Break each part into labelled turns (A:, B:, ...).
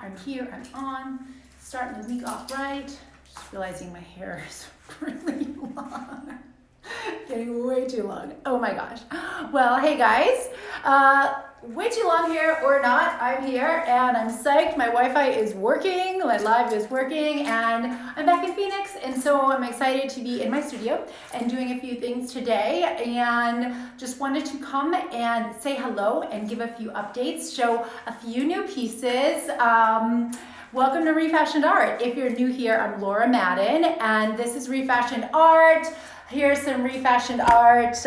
A: I'm here, I'm on, starting the week off right. Just realizing my hair is really long. Getting way too long. Oh my gosh. Well, hey guys. Way too long here or not, I'm here and I'm psyched. My Wi-Fi is working, my live is working, and I'm back in Phoenix, and so I'm excited to be in my studio and doing a few things today, and just wanted to come and say hello and give a few updates, show a few new pieces. Welcome to ReFashioned Art. If you're new here, I'm Laura Madden, and this is ReFashioned Art. Here's some ReFashioned Art,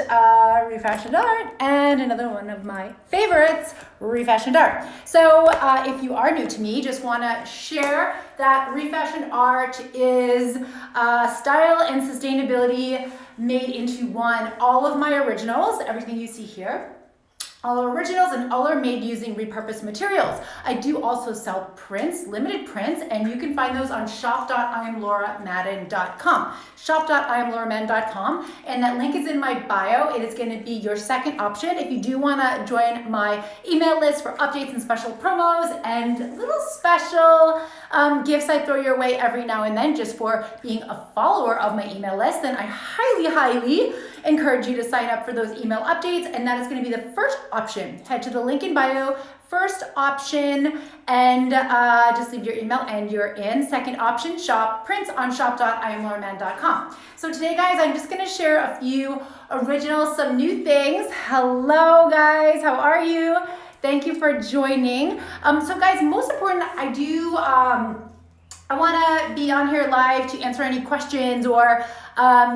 A: and another one of my favorites, ReFashioned Art. So if you are new to me, just want to share that ReFashioned Art is style and sustainability made into one. All of my originals, everything you see here, all are originals and all are made using repurposed materials. I do also sell prints, limited prints, and you can find those on shop.IamLauraMadden.com. Shop.IamLauraMadden.com, and that link is in my bio. It is going to be your second option if you do want to join my email list for updates and special promos and little special gifts I throw your way every now and then just for being a follower of my email list. Then I highly encourage you to sign up for those email updates, and that is going to be the first option. Head to the link in bio, first option, and just leave your email and you're in. Second option, shop prints on shop.IamLauraMadden.com. So today, guys, I'm just going to share a few originals, some new things. Hello, guys. How are you? Thank you for joining. So, guys, most important, I want to be on here live to answer any questions or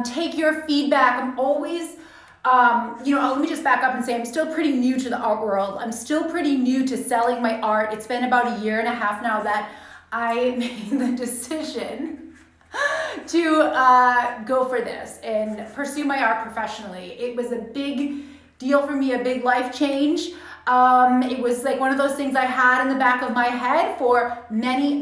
A: take your feedback. I'm always, let me just back up and say I'm still pretty new to the art world. I'm still pretty new to selling my art. It's been about a year and a half now that I made the decision to go for this and pursue my art professionally. It was a big deal for me, a big life change. It was like one of those things I had in the back of my head for many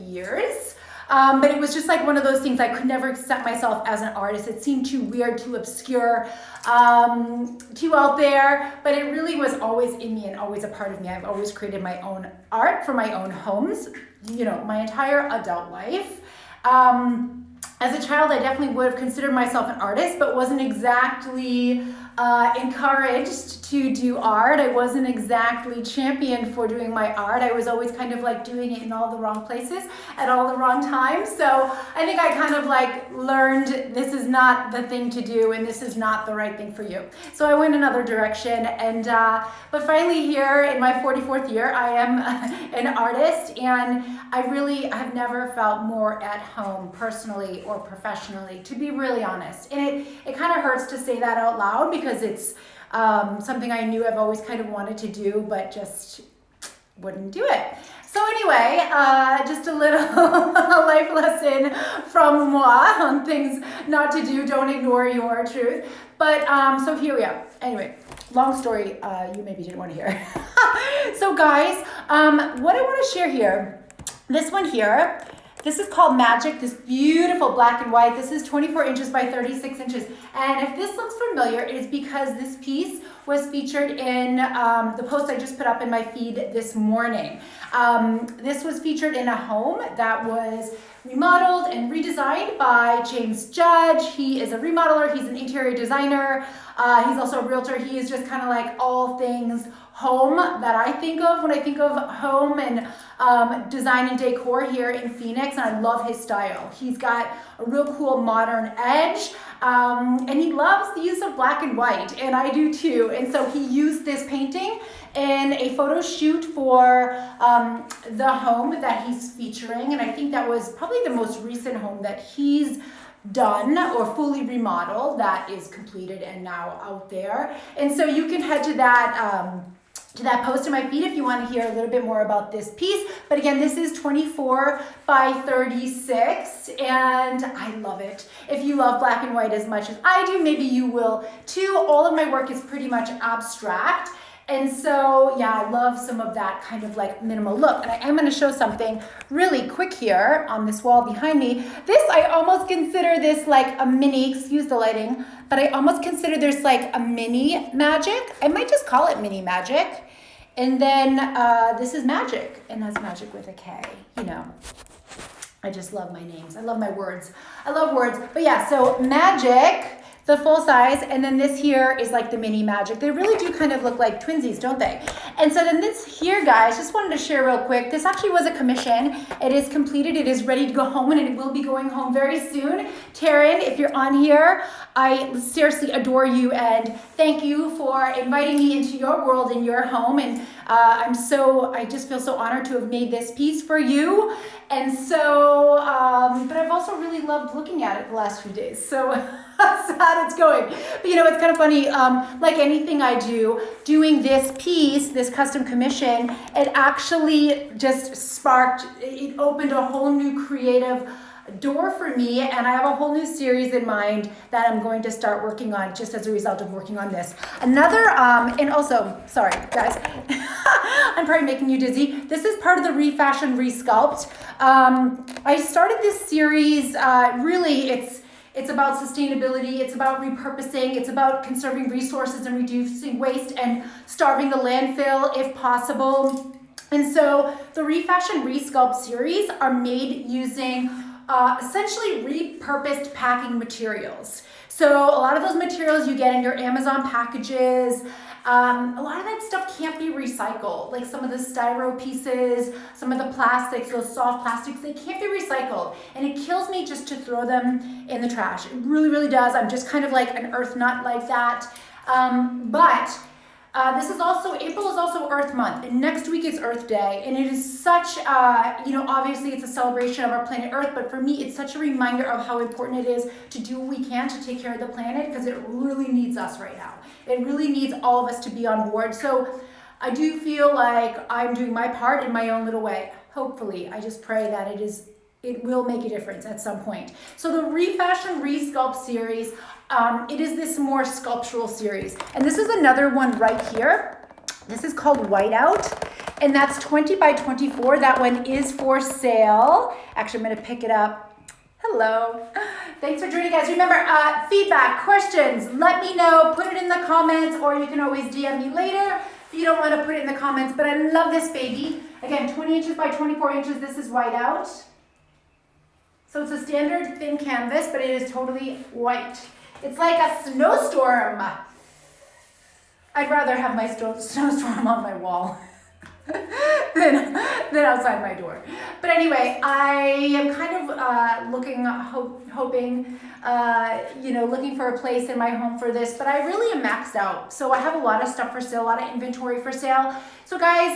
A: years. But it was just like one of those things I could never accept myself as an artist. It seemed too weird, too obscure, too out there, but it really was always in me and always a part of me. I've always created my own art for my own homes, my entire adult life. As a child, I definitely would have considered myself an artist, but wasn't exactly encouraged to do art. I wasn't exactly championed for doing my art. I was always kind of like doing it in all the wrong places at all the wrong times. So I think I kind of like learned this is not the thing to do and this is not the right thing for you. So I went another direction, and but finally here in my 44th year, I am an artist, and I've never felt more at home personally or professionally, to be really honest. And it kind of hurts to say that out loud because it's something I knew I've always kind of wanted to do, but just wouldn't do it. So anyway, just a little life lesson from moi on things not to do. Don't ignore your truth. But so here we are. Anyway, long story you maybe didn't want to hear. So guys, what I want to share here, this one here, this is called Magic, this beautiful black and white. This is 24 inches by 36 inches. And if this looks familiar, it is because this piece was featured in the post I just put up in my feed this morning. This was featured in a home that was remodeled and redesigned by James Judge. He is a remodeler, he's an interior designer, he's also a realtor. He is just kind of like all things home that I think of when I think of home and design and decor here in Phoenix, and I love his style. He's got a real cool modern edge, and he loves the use of black and white, and I do too. And so he used this painting in a photo shoot for the home that he's featuring, and I think that was probably the most recent home that he's done or fully remodeled that is completed and now out there. And so you can head to that post in my feed if you want to hear a little bit more about this piece. But again, this is 24 by 36, and I love it. If you love black and white as much as I do, maybe you will too. All of my work is pretty much abstract. And so, yeah, I love some of that kind of like minimal look. And I am going to show something really quick here on this wall behind me. This, I almost consider this like a mini, excuse the lighting, but I almost consider this like a mini magic. I might just call it mini magic. And then this is Magic, and that's Magic with a K, you know. I just love my names. I love my words. I love words. But yeah, so Magic, the full size, and then this here is like the mini Magic. They really do kind of look like twinsies, don't they? And so then this here, guys, just wanted to share real quick. This actually was a commission. It is completed. It is ready to go home, and it will be going home very soon. Taryn, if you're on here, I seriously adore you, and thank you for inviting me into your world and your home. And I just feel so honored to have made this piece for you. And so, but I've also really loved looking at it the last few days. So that's how it's going. But you know, it's kind of funny, like anything I do, doing this piece, this custom commission, it actually just sparked, it opened a whole new creative door for me, and I have a whole new series in mind that I'm going to start working on just as a result of working on this. Another, and also, sorry guys, I'm probably making you dizzy. This is part of the ReFashion Resculpt. I started this series, really it's about sustainability, it's about repurposing, it's about conserving resources and reducing waste and starving the landfill if possible. And so the ReFashion Resculpt series are made using essentially repurposed packing materials. So a lot of those materials you get in your Amazon packages, a lot of that stuff can't be recycled. Like some of the styro pieces, some of the plastics, those soft plastics, they can't be recycled. And it kills me just to throw them in the trash. It really, really does. I'm just kind of like an earth nut like that. This is also, April is also Earth Month, and next week is Earth Day, and it is such, obviously it's a celebration of our planet Earth, but for me, it's such a reminder of how important it is to do what we can to take care of the planet, because it really needs us right now. It really needs all of us to be on board. So I do feel like I'm doing my part in my own little way. Hopefully, I just pray that it will make a difference at some point. So the ReFashion Resculpt series, it is this more sculptural series. And this is another one right here. This is called Whiteout, and that's 20 by 24. That one is for sale. Actually, I'm gonna pick it up. Hello. Thanks for joining, guys. Remember, feedback, questions, let me know. Put it in the comments, or you can always DM me later if you don't want to put it in the comments. But I love this baby. Again, 20 inches by 24 inches. This is Whiteout. So it's a standard thin canvas, but it is totally white. It's like a snowstorm. I'd rather have my snowstorm on my wall than outside my door. But anyway, I am kind of hoping, looking for a place in my home for this, but I really am maxed out. So I have a lot of stuff for sale, a lot of inventory for sale. So guys,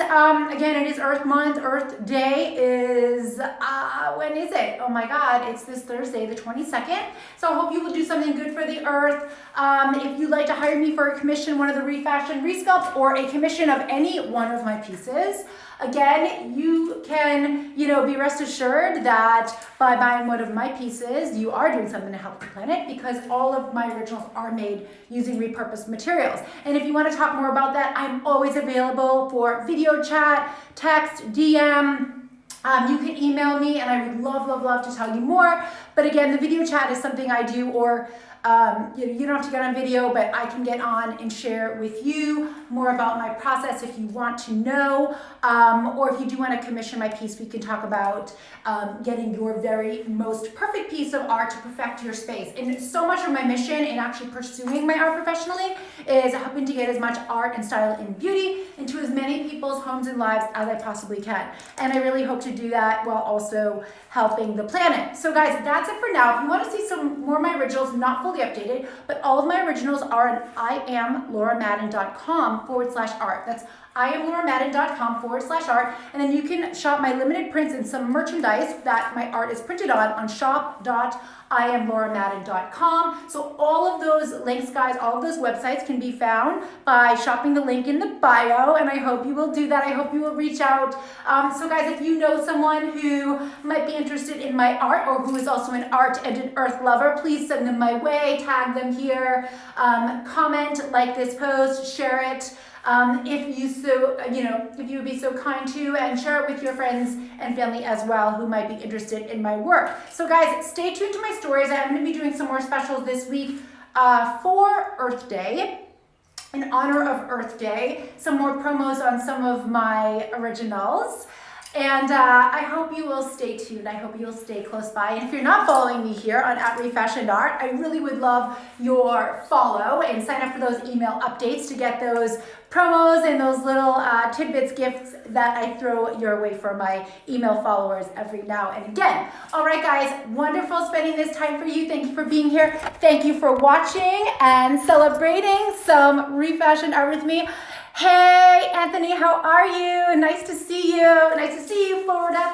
A: again, it is Earth Month. Earth Day is, when is it? Oh my God, it's this Thursday, the 22nd. So I hope you will do something good for the earth. If you'd like to hire me for a commission, one of the ReFashion Resculpts, or a commission of any one of my pieces, again, you can, be rest assured that by buying one of my pieces, you are doing something to help the planet, because all of my originals are made using repurposed materials. And if you want to talk more about that, I'm always available for video chat, text, DM. You can email me, and I would love to tell you more. But again, the video chat is something I do, or you don't have to get on video, but I can get on and share with you more about my process if you want to know, or if you do want to commission my piece, we can talk about getting your very most perfect piece of art to perfect your space. And so much of my mission in actually pursuing my art professionally is helping to get as much art and style and beauty into as many people's homes and lives as I possibly can. And I really hope to do that while also helping the planet. So guys, that's it for now. If you want to see some more of my originals, not fully updated, but all of my originals are on IamLauraMadden.com/art. That's IamLauraMadden.com/art. And then you can shop my limited prints and some merchandise that my art is printed on shop.IamLauraMadden.com. So all of those links, guys, all of those websites can be found by shopping the link in the bio, and I hope you will do that. I hope you will reach out. So guys, if you know someone who might be interested in my art, or who is also an art and an earth lover, please send them my way, tag them here, comment, like this post, share it. If you would be so kind to, and share it with your friends and family as well who might be interested in my work. So guys, stay tuned to my stories. I'm going to be doing some more specials this week for Earth Day. in honor of Earth Day, some more promos on some of my originals. And I hope you will stay tuned. I hope you'll stay close by. And if you're not following me here on @ReFashioned Art, I really would love your follow and sign up for those email updates to get those promos and those little tidbits, gifts that I throw your way for my email followers every now and again. All right, guys, wonderful spending this time for you. Thank you for being here. Thank you for watching and celebrating some ReFashioned art with me. Hey, Anthony, how are you? Nice to see you. Nice to see you, Florida.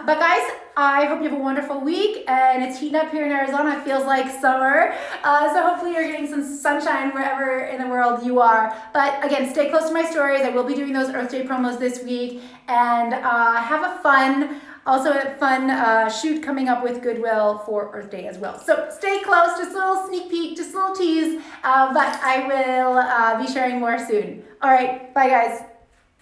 A: But guys, I hope you have a wonderful week, and it's heating up here in Arizona. It feels like summer. So hopefully you're getting some sunshine wherever in the world you are. But again, stay close to my stories. I will be doing those Earth Day promos this week, and have a fun shoot coming up with Goodwill for Earth Day as well. So stay close, just a little sneak peek, just a little tease, but I will be sharing more soon. All right, bye guys.